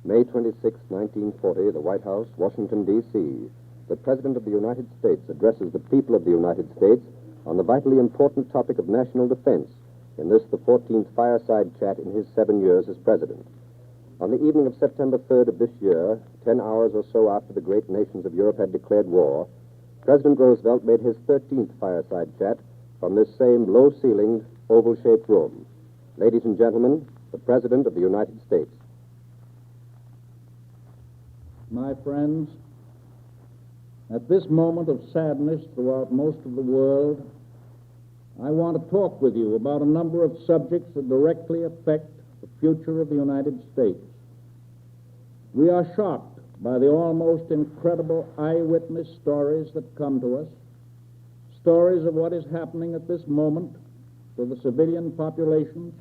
May 26, 1940, the White House, Washington, D.C. The President of the United States addresses the people of the United States on the vitally important topic of national defense, in this, the 14th Fireside chat in his 7 years as President. On the evening of September 3rd of this year, 10 hours or so after the great nations of Europe had declared war, President Roosevelt made his 13th Fireside chat from this same low-ceilinged, oval-shaped room. Ladies and gentlemen, the President of the United States. My friends, at this moment of sadness throughout most of the world, I want to talk with you about a number of subjects that directly affect the future of the United States. We are shocked by the almost incredible eyewitness stories that come to us, stories of what is happening at this moment to the civilian populations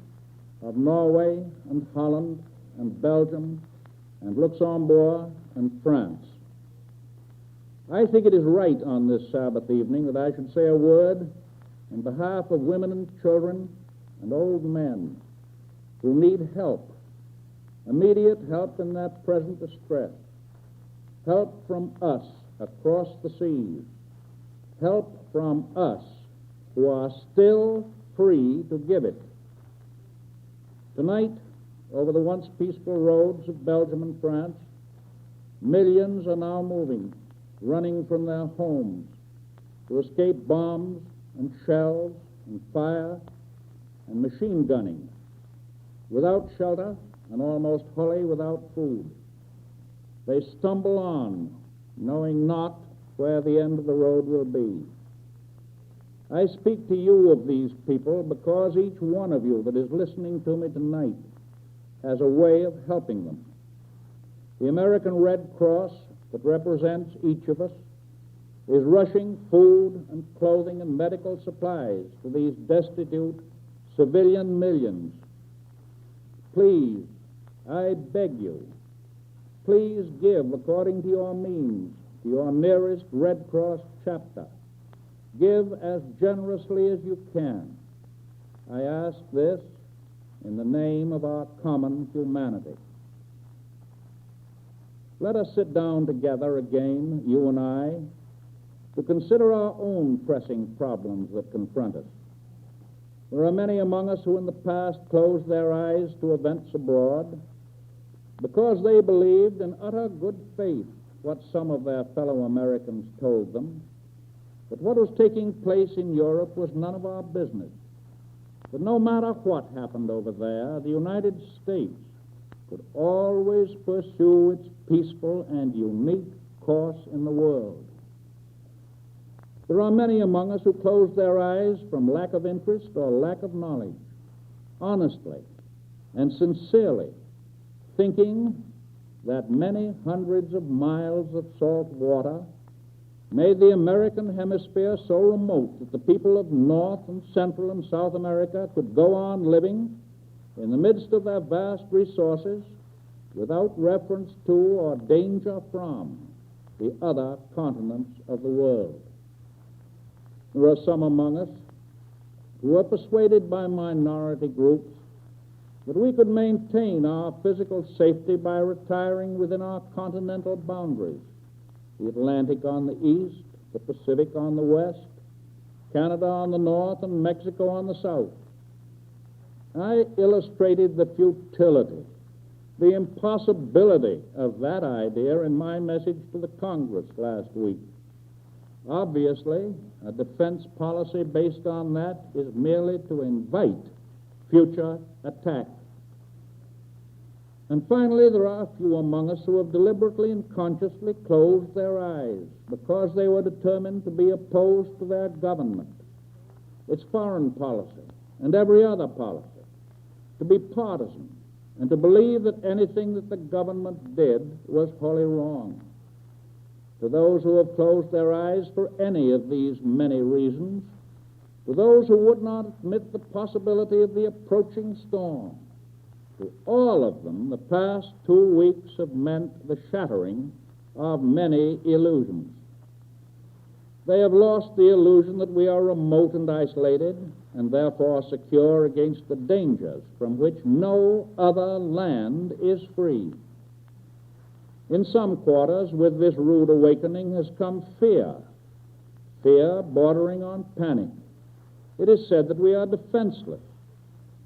of Norway and Holland and Belgium and Luxembourg and France. I think it is right on this Sabbath evening that I should say a word in behalf of women and children and old men who need help, immediate help in their present distress, help from us across the seas, help from us who are still free to give it. Tonight, over the once peaceful roads of Belgium and France, millions are now moving, running from their homes to escape bombs and shells and fire and machine gunning, without shelter and almost wholly without food. They stumble on, knowing not where the end of the road will be. I speak to you of these people because each one of you that is listening to me tonight has a way of helping them. The American Red Cross, that represents each of us, is rushing food and clothing and medical supplies to these destitute civilian millions. Please, I beg you, please give according to your means to your nearest Red Cross chapter. Give as generously as you can. I ask this in the name of our common humanity. Let us sit down together again, you and I, to consider our own pressing problems that confront us. There are many among us who in the past closed their eyes to events abroad because they believed in utter good faith what some of their fellow Americans told them, that what was taking place in Europe was none of our business. But no matter what happened over there, the United States could always pursue its peaceful and unique course in the world. There are many among us who close their eyes from lack of interest or lack of knowledge, honestly and sincerely, thinking that many hundreds of miles of salt water made the American hemisphere so remote that the people of North and Central and South America could go on living in the midst of their vast resources without reference to or danger from the other continents of the world. There are some among us who are persuaded by minority groups that we could maintain our physical safety by retiring within our continental boundaries, the Atlantic on the east, the Pacific on the west, Canada on the north, and Mexico on the south. I illustrated the futility, the impossibility of that idea in my message to the Congress last week. Obviously, a defense policy based on that is merely to invite future attack. And finally, there are a few among us who have deliberately and consciously closed their eyes because they were determined to be opposed to their government, its foreign policy, and every other policy, to be partisan, and to believe that anything that the government did was wholly wrong. To those who have closed their eyes for any of these many reasons, to those who would not admit the possibility of the approaching storm, to all of them, the past 2 weeks have meant the shattering of many illusions. They have lost the illusion that we are remote and isolated, and therefore secure against the dangers from which no other land is free. In some quarters, with this rude awakening has come fear bordering on panic. It is said that we are defenseless.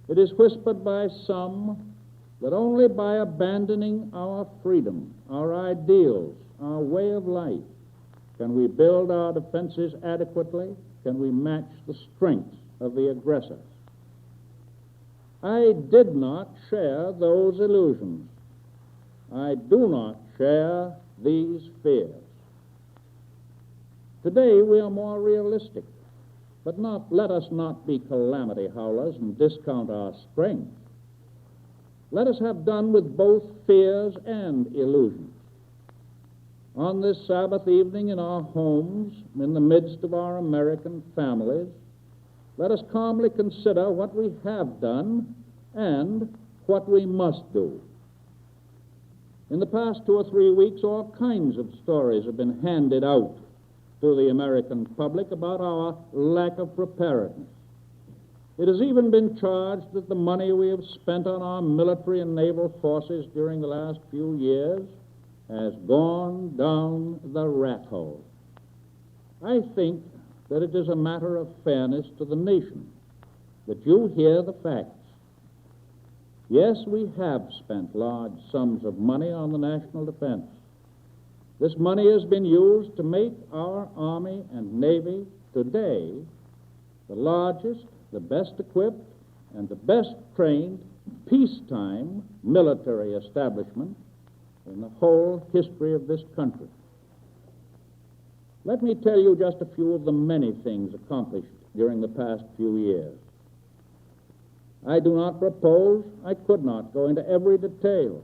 It is whispered by some that only by abandoning our freedom, our ideals, our way of life, can we build our defenses adequately, can we match the strength of the aggressors. I did not share those illusions. I do not share these fears. Today we are more realistic, but let us not be calamity howlers and discount our strength. Let us have done with both fears and illusions. On this Sabbath evening in our homes, in the midst of our American families, let us calmly consider what we have done and what we must do. In the past 2 or 3 weeks, all kinds of stories have been handed out to the American public about our lack of preparedness. It has even been charged that the money we have spent on our military and naval forces during the last few years has gone down the rat hole. I think that it is a matter of fairness to the nation that you hear the facts. Yes, we have spent large sums of money on the national defense. This money has been used to make our Army and Navy today the largest, the best equipped, and the best trained peacetime military establishment in the whole history of this country. Let me tell you just a few of the many things accomplished during the past few years. I do not propose, I could not go into every detail.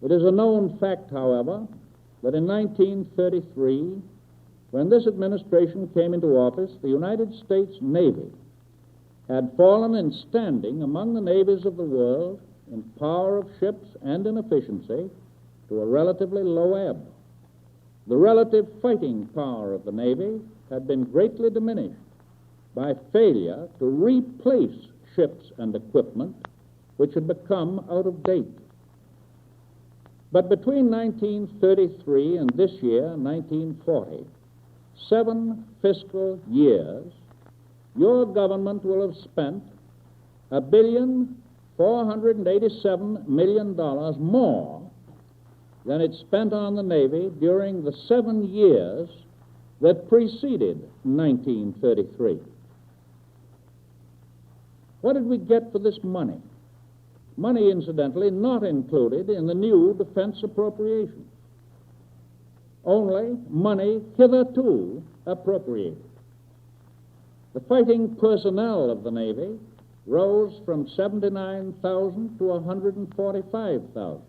It is a known fact, however, that in 1933, when this administration came into office, the United States Navy had fallen in standing among the navies of the world in power of ships and in efficiency to a relatively low ebb. The relative fighting power of the Navy had been greatly diminished by failure to replace ships and equipment which had become out of date. But between 1933 and this year, 1940, 7 fiscal years, your government will have spent $1.487 billion more than it spent on the Navy during the 7 years that preceded 1933. What did we get for this money? Money, incidentally, not included in the new defense appropriations. Only money hitherto appropriated. The fighting personnel of the Navy rose from 79,000 to 145,000.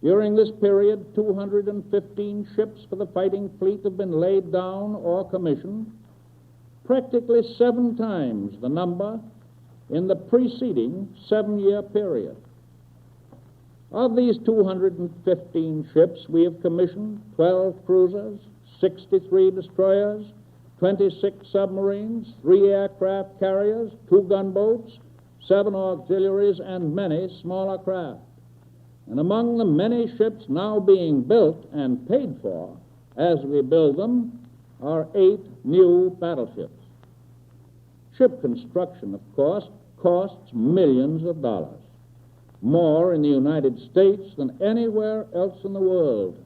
During this period, 215 ships for the fighting fleet have been laid down or commissioned, practically 7 times the number in the preceding 7-year period. Of these 215 ships, we have commissioned 12 cruisers, 63 destroyers, 26 submarines, 3 aircraft carriers, 2 gunboats, 7 auxiliaries, and many smaller craft. And among the many ships now being built and paid for as we build them are 8 new battleships. Ship construction, of course, costs millions of dollars, more in the United States than anywhere else in the world.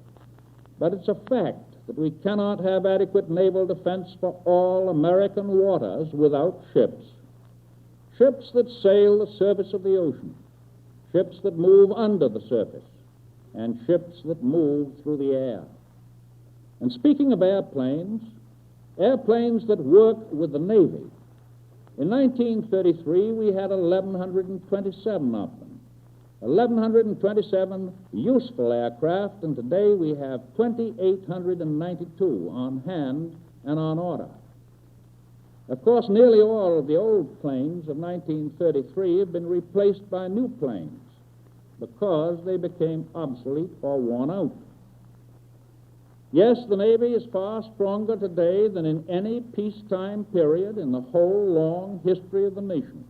But it's a fact that we cannot have adequate naval defense for all American waters without ships. Ships that sail the surface of the ocean, ships that move under the surface, and ships that move through the air. And speaking of airplanes that work with the Navy, in 1933 we had 1,127 of them. 1,127 useful aircraft, and today we have 2,892 on hand and on order. Of course, nearly all of the old planes of 1933 have been replaced by new planes because they became obsolete or worn out. Yes, the Navy is far stronger today than in any peacetime period in the whole long history of the nation.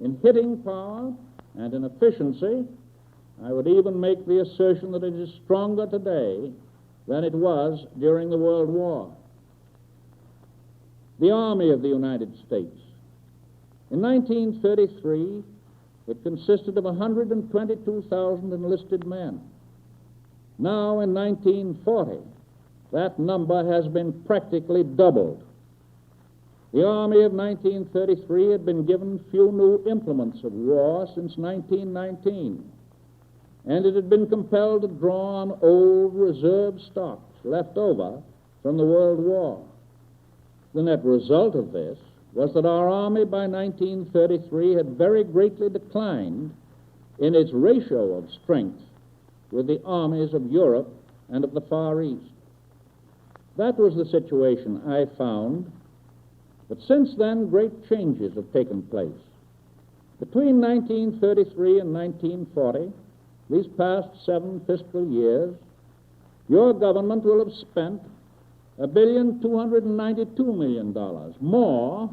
In hitting power and in efficiency, I would even make the assertion that it is stronger today than it was during the World War. The Army of the United States. In 1933, it consisted of 122,000 enlisted men. Now, in 1940, that number has been practically doubled. The Army of 1933 had been given few new implements of war since 1919, and it had been compelled to draw on old reserve stocks left over from the World War. The net result of this was that our Army by 1933 had very greatly declined in its ratio of strength with the armies of Europe and of the Far East. That was the situation I found, but since then great changes have taken place. Between 1933 and 1940, these past 7 fiscal years, your government will have spent $1,292,000,000 more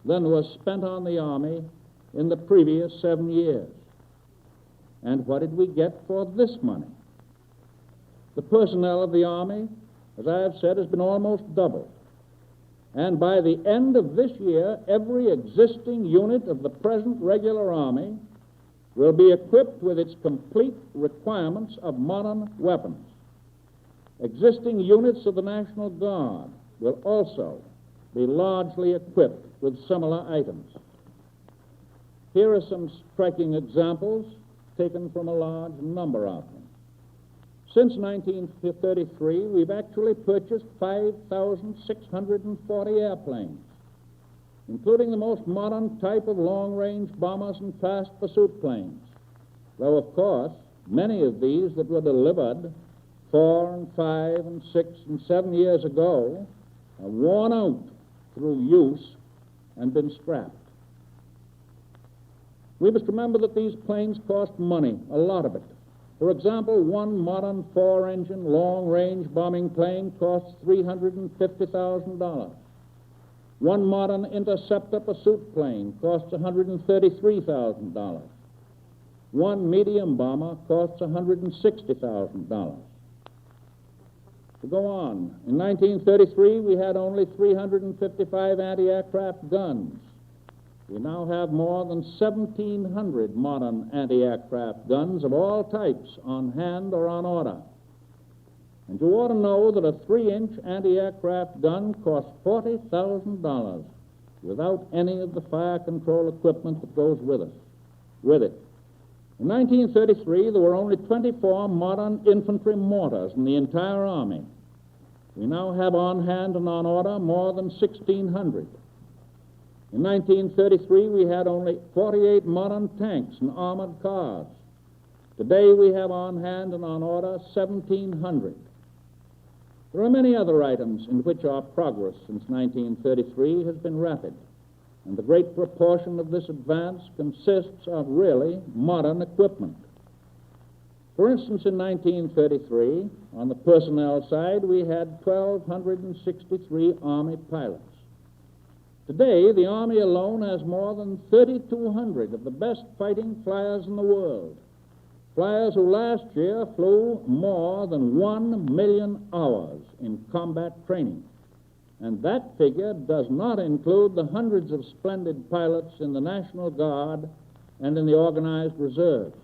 than was spent on the Army in the previous 7 years. And what did we get for this money? The personnel of the Army, as I have said, has been almost doubled. And by the end of this year, every existing unit of the present regular Army will be equipped with its complete requirements of modern weapons. Existing units of the National Guard will also be largely equipped with similar items. Here are some striking examples taken from a large number of them. Since 1933, we've actually purchased 5,640 airplanes, including the most modern type of long-range bombers and fast pursuit planes, though, of course, many of these that were delivered 4 and 5 and 6 and 7 years ago are worn out through use and been scrapped. We must remember that these planes cost money, a lot of it. For example, one modern 4-engine long-range bombing plane costs $350,000. One modern interceptor pursuit plane costs $133,000. One medium bomber costs $160,000. To go on, in 1933, we had only 355 anti-aircraft guns. We now have more than 1,700 modern anti-aircraft guns of all types on hand or on order. And you ought to know that a 3-inch anti-aircraft gun costs $40,000 without any of the fire control equipment that goes with it. In 1933, there were only 24 modern infantry mortars in the entire Army. We now have on hand and on order more than 1,600. In 1933, we had only 48 modern tanks and armored cars. Today, we have on hand and on order 1,700. There are many other items in which our progress since 1933 has been rapid, and the great proportion of this advance consists of really modern equipment. For instance, in 1933, on the personnel side, we had 1,263 Army pilots. Today, the Army alone has more than 3,200 of the best fighting flyers in the world, flyers who last year flew more than 1 million hours in combat training. And that figure does not include the hundreds of splendid pilots in the National Guard and in the organized reserves.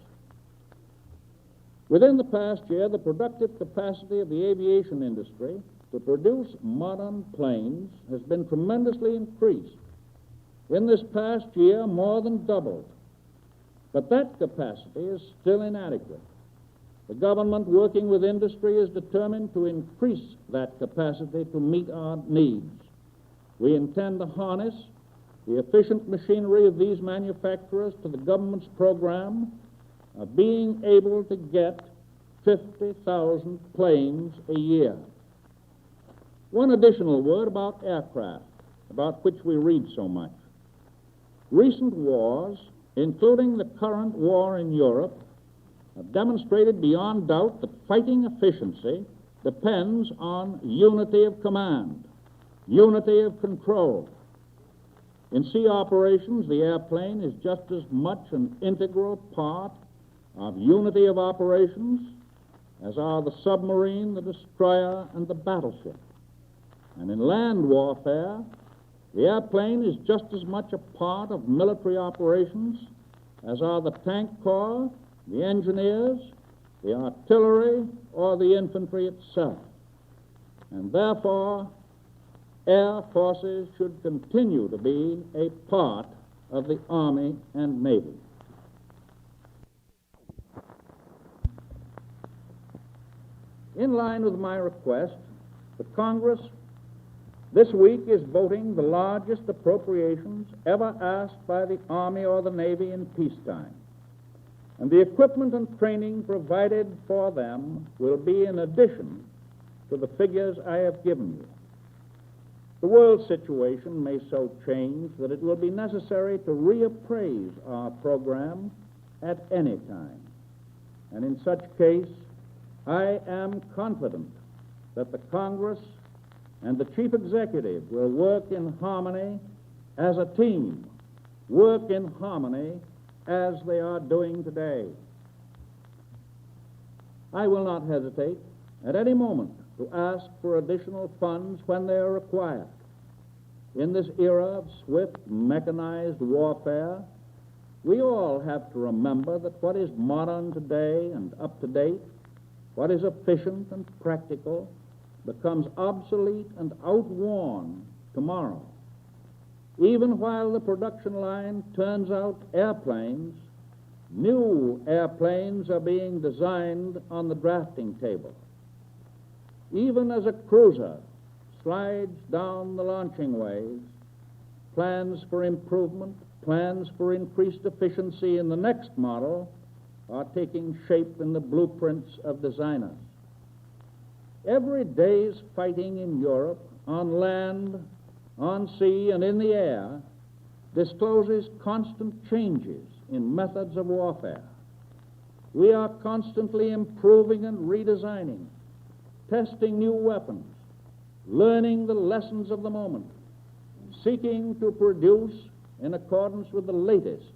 Within the past year, the productive capacity of the aviation industry to produce modern planes has been tremendously increased. In this past year, more than doubled. But that capacity is still inadequate. The government, working with industry, is determined to increase that capacity to meet our needs. We intend to harness the efficient machinery of these manufacturers to the government's program of being able to get 50,000 planes a year. One additional word about aircraft, about which we read so much. Recent wars, including the current war in Europe, have demonstrated beyond doubt that fighting efficiency depends on unity of command, unity of control. In sea operations, the airplane is just as much an integral part of unity of operations, as are the submarine, the destroyer, and the battleship. And in land warfare, the airplane is just as much a part of military operations as are the tank corps, the engineers, the artillery, or the infantry itself. And therefore, air forces should continue to be a part of the Army and Navy. In line with my request, the Congress this week is voting the largest appropriations ever asked by the Army or the Navy in peacetime. And the equipment and training provided for them will be in addition to the figures I have given you. The world situation may so change that it will be necessary to reappraise our program at any time. And in such case, I am confident that the Congress and the Chief Executive will work in harmony as a team, work in harmony as they are doing today. I will not hesitate at any moment to ask for additional funds when they are required. In this era of swift mechanized warfare, we all have to remember that what is modern today and up to date, what is efficient and practical, becomes obsolete and outworn tomorrow. Even while the production line turns out airplanes, new airplanes are being designed on the drafting table. Even as a cruiser slides down the launching ways, plans for improvement, plans for increased efficiency in the next model are taking shape in the blueprints of designers. Every day's fighting in Europe, on land, on sea, and in the air, discloses constant changes in methods of warfare. We are constantly improving and redesigning, testing new weapons, learning the lessons of the moment, seeking to produce in accordance with the latest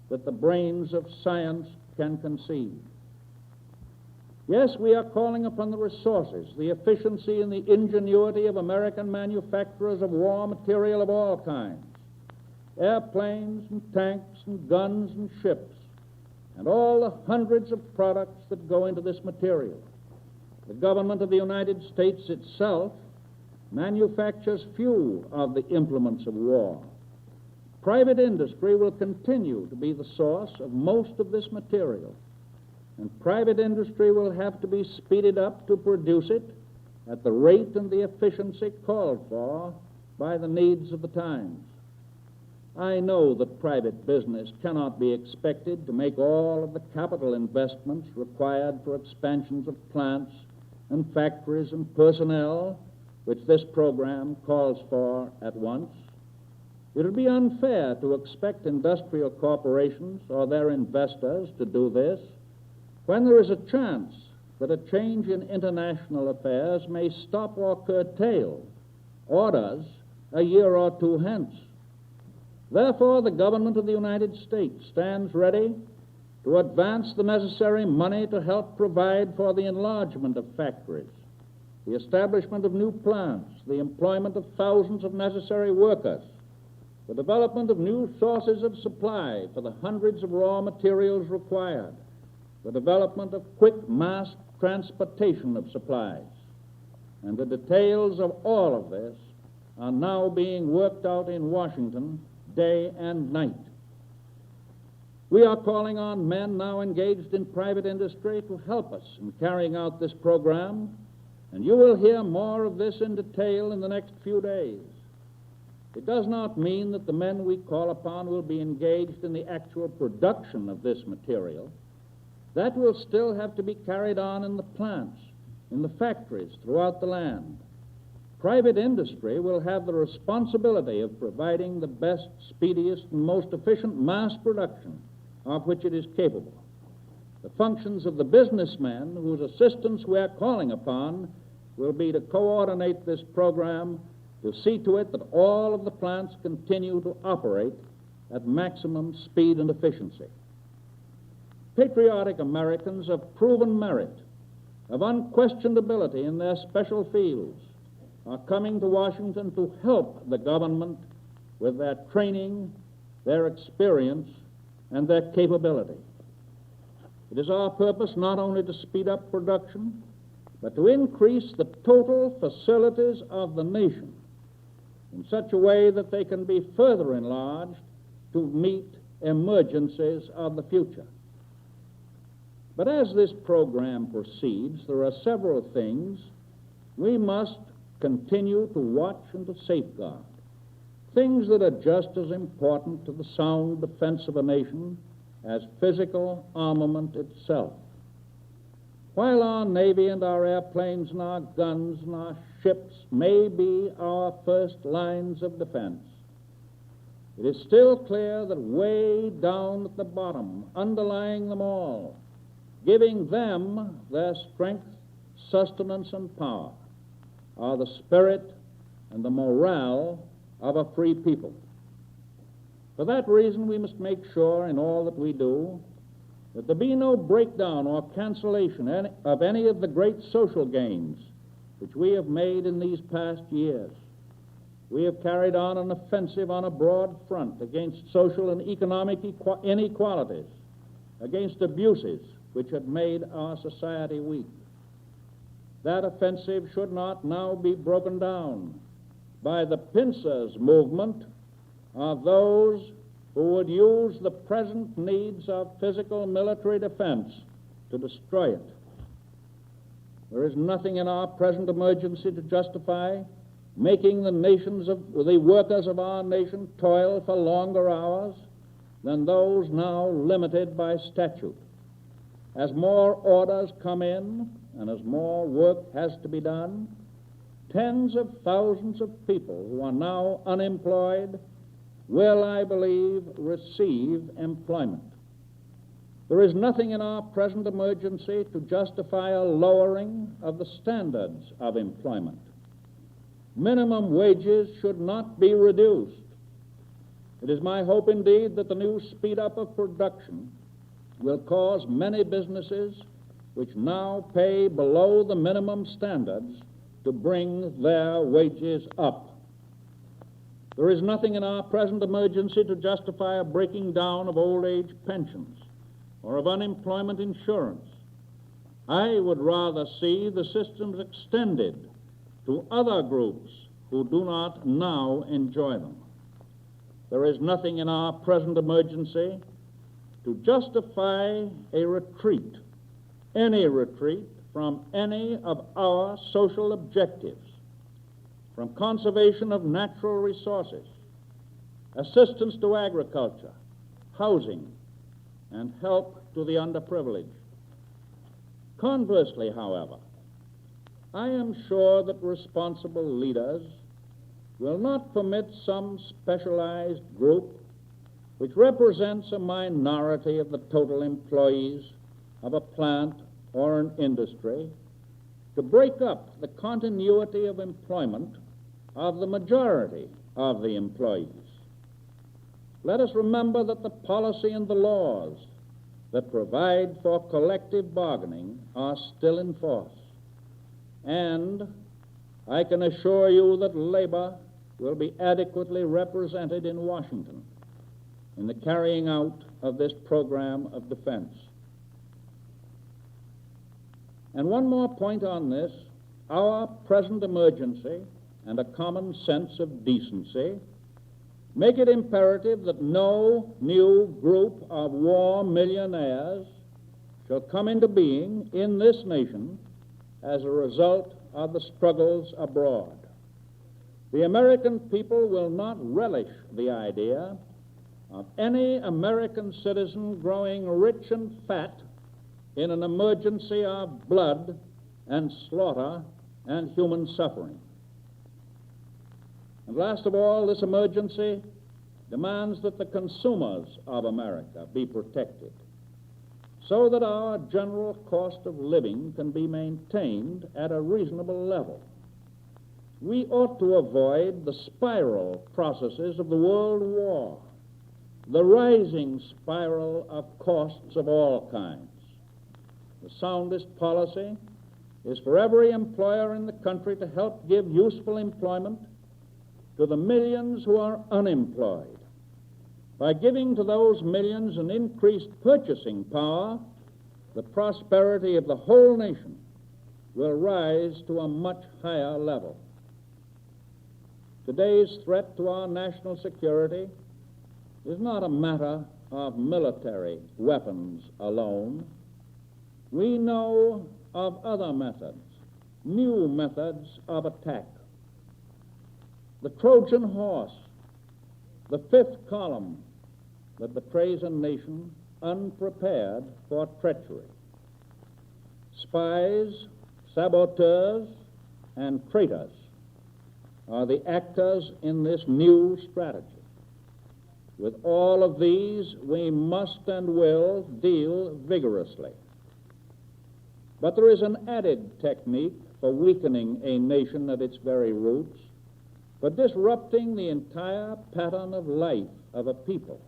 that the brains of science can conceive. Yes, we are calling upon the resources, the efficiency, and the ingenuity of American manufacturers of war material of all kinds, airplanes and tanks and guns and ships, and all the hundreds of products that go into this material. The government of the United States itself manufactures few of the implements of war. Private industry will continue to be the source of most of this material, and private industry will have to be speeded up to produce it at the rate and the efficiency called for by the needs of the times. I know that private business cannot be expected to make all of the capital investments required for expansions of plants and factories and personnel which this program calls for at once. It would be unfair to expect industrial corporations or their investors to do this when there is a chance that a change in international affairs may stop or curtail orders a year or two hence. Therefore, the government of the United States stands ready to advance the necessary money to help provide for the enlargement of factories, the establishment of new plants, the employment of thousands of necessary workers, the development of new sources of supply for the hundreds of raw materials required, the development of quick mass transportation of supplies. And the details of all of this are now being worked out in Washington day and night. We are calling on men now engaged in private industry to help us in carrying out this program, and you will hear more of this in detail in the next few days. It does not mean that the men we call upon will be engaged in the actual production of this material. That will still have to be carried on in the plants, in the factories throughout the land. Private industry will have the responsibility of providing the best, speediest, and most efficient mass production of which it is capable. The functions of the businessmen whose assistance we are calling upon will be to coordinate this program to see to it that all of the plants continue to operate at maximum speed and efficiency. patriotic Americans of proven merit, of unquestioned ability in their special fields, are coming to Washington to help the government with their training, their experience, and their capability. It is our purpose not only to speed up production, but to increase the total facilities of the nation in such a way that they can be further enlarged to meet emergencies of the future. But as this program proceeds, there are several things we must continue to watch and to safeguard, things that are just as important to the sound defense of a nation as physical armament itself. While our Navy and our airplanes and our guns and our ships may be our first lines of defense, it is still clear that way down at the bottom, underlying them all, giving them their strength, sustenance, and power, are the spirit and the morale of a free people. For that reason, we must make sure in all that we do that there be no breakdown or cancellation of any of the great social gains which we have made in these past years. We have carried on an offensive on a broad front against social and economic inequalities, against abuses which had made our society weak. That offensive should not now be broken down by the pincers movement of those who would use the present needs of physical military defense to destroy it. There is nothing in our present emergency to justify making the workers of our nation toil for longer hours than those now limited by statute. As more orders come in and as more work has to be done, tens of thousands of people who are now unemployed will, I believe, receive employment. There is nothing in our present emergency to justify a lowering of the standards of employment. Minimum wages should not be reduced. It is my hope, indeed, that the new speed-up of production will cause many businesses which now pay below the minimum standards to bring their wages up. There is nothing in our present emergency to justify a breaking down of old age pensions or of unemployment insurance. I would rather see the systems extended to other groups who do not now enjoy them. There is nothing in our present emergency to justify a retreat, any retreat from any of our social objectives, from conservation of natural resources, assistance to agriculture, housing, and help to the underprivileged. Conversely, however, I am sure that responsible leaders will not permit some specialized group which represents a minority of the total employees of a plant or an industry to break up the continuity of employment of the majority of the employees. Let us remember that the policy and the laws that provide for collective bargaining are still in force. And I can assure you that labor will be adequately represented in Washington in the carrying out of this program of defense. And one more point on this: our present emergency and a common sense of decency make it imperative that no new group of war millionaires shall come into being in this nation as a result of the struggles abroad. The American people will not relish the idea of any American citizen growing rich and fat in an emergency of blood and slaughter and human suffering. And last of all, this emergency demands that the consumers of America be protected so that our general cost of living can be maintained at a reasonable level. We ought to avoid the spiral processes of the World War, the rising spiral of costs of all kinds. The soundest policy is for every employer in the country to help give useful employment to the millions who are unemployed. By giving to those millions an increased purchasing power, the prosperity of the whole nation will rise to a much higher level. Today's threat to our national security is not a matter of military weapons alone. We know of other methods, new methods of attack. The Trojan horse, the fifth column that betrays a nation unprepared for treachery. Spies, saboteurs, and traitors are the actors in this new strategy. With all of these, we must and will deal vigorously. But there is an added technique for weakening a nation at its very roots, for disrupting the entire pattern of life of a people.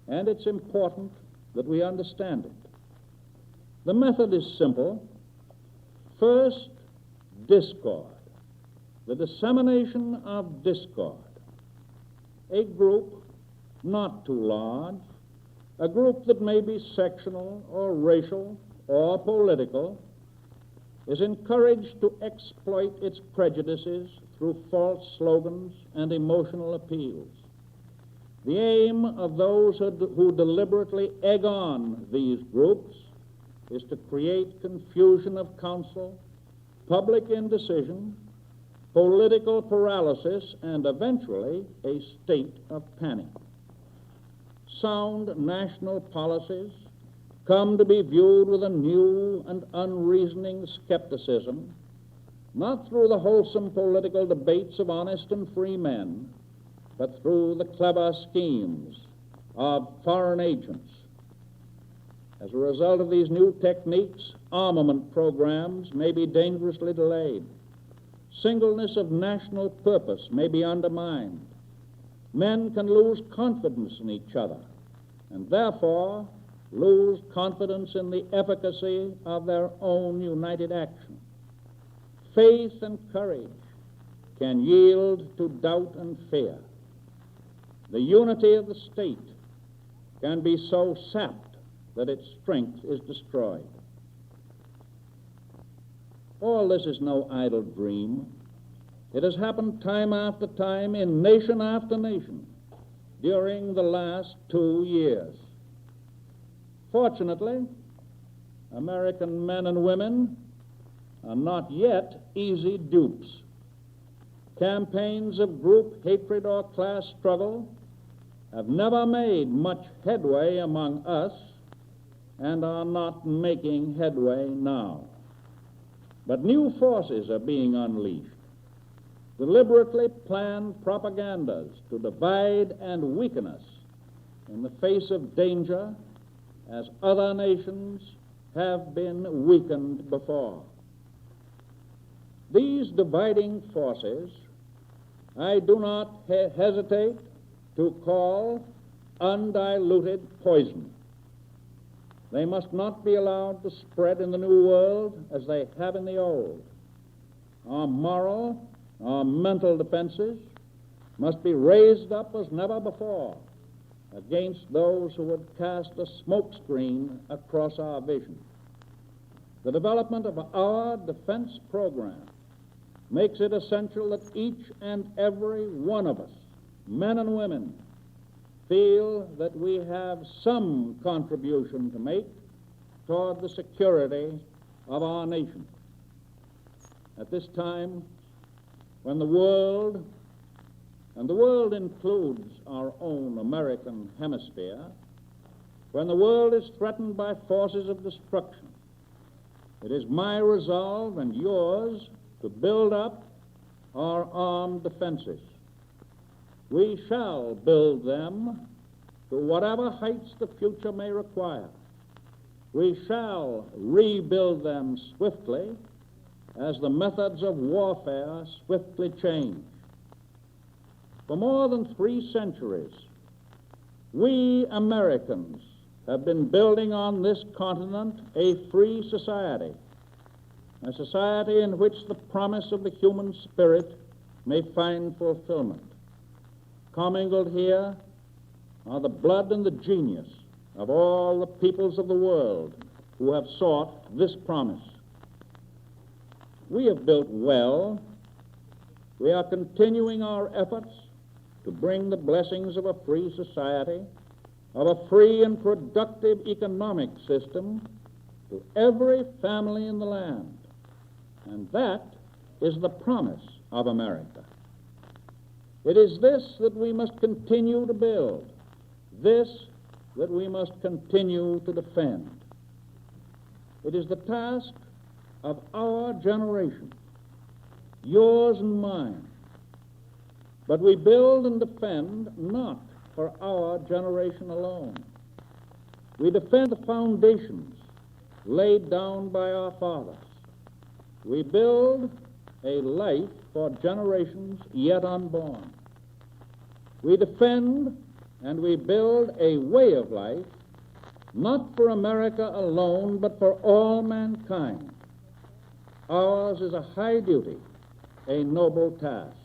And it's important that we understand it. The method is simple. First, discord, the dissemination of discord. A group not too large, a group that may be sectional or racial or political, is encouraged to exploit its prejudices through false slogans and emotional appeals. The aim of those who deliberately egg on these groups is to create confusion of counsel, public indecision, political paralysis, and eventually a state of panic. Sound national policies come to be viewed with a new and unreasoning skepticism, not through the wholesome political debates of honest and free men, but through the clever schemes of foreign agents. As a result of these new techniques, armament programs may be dangerously delayed. Singleness of national purpose may be undermined. Men can lose confidence in each other, and therefore lose confidence in the efficacy of their own united action. Faith and courage can yield to doubt and fear. The unity of the state can be so sapped that its strength is destroyed. All this is no idle dream. It has happened time after time in nation after nation during the last 2 years. Fortunately, American men and women are not yet easy dupes. Campaigns of group hatred or class struggle have never made much headway among us and are not making headway now. But new forces are being unleashed. Deliberately planned propagandas to divide and weaken us in the face of danger as other nations have been weakened before. These dividing forces I do not hesitate to call undiluted poison. They must not be allowed to spread in the New World as they have in the Old. Our moral, our mental defenses must be raised up as never before against those who would cast a smokescreen across our vision. The development of our defense program makes it essential that each and every one of us, men and women, feel that we have some contribution to make toward the security of our nation. At this time, when the world, and the world includes our own American hemisphere, when the world is threatened by forces of destruction, it is my resolve and yours to build up our armed defenses. We shall build them to whatever heights the future may require. We shall rebuild them swiftly as the methods of warfare swiftly change. For more than 3 centuries, We Americans have been building on this continent a free society, a society in which the promise of the human spirit may find fulfillment. Commingled here are the blood and the genius of all the peoples of the world who have sought this promise. We have built well. We are continuing our efforts to bring the blessings of a free society, of a free and productive economic system to every family in the land. And that is the promise of America. It is this that we must continue to build, this that we must continue to defend. It is the task of our generation, yours and mine. But we build and defend not for our generation alone. We defend the foundations laid down by our fathers. We build a life for generations yet unborn. We defend and we build a way of life, not for America alone, but for all mankind. Ours is a high duty, a noble task.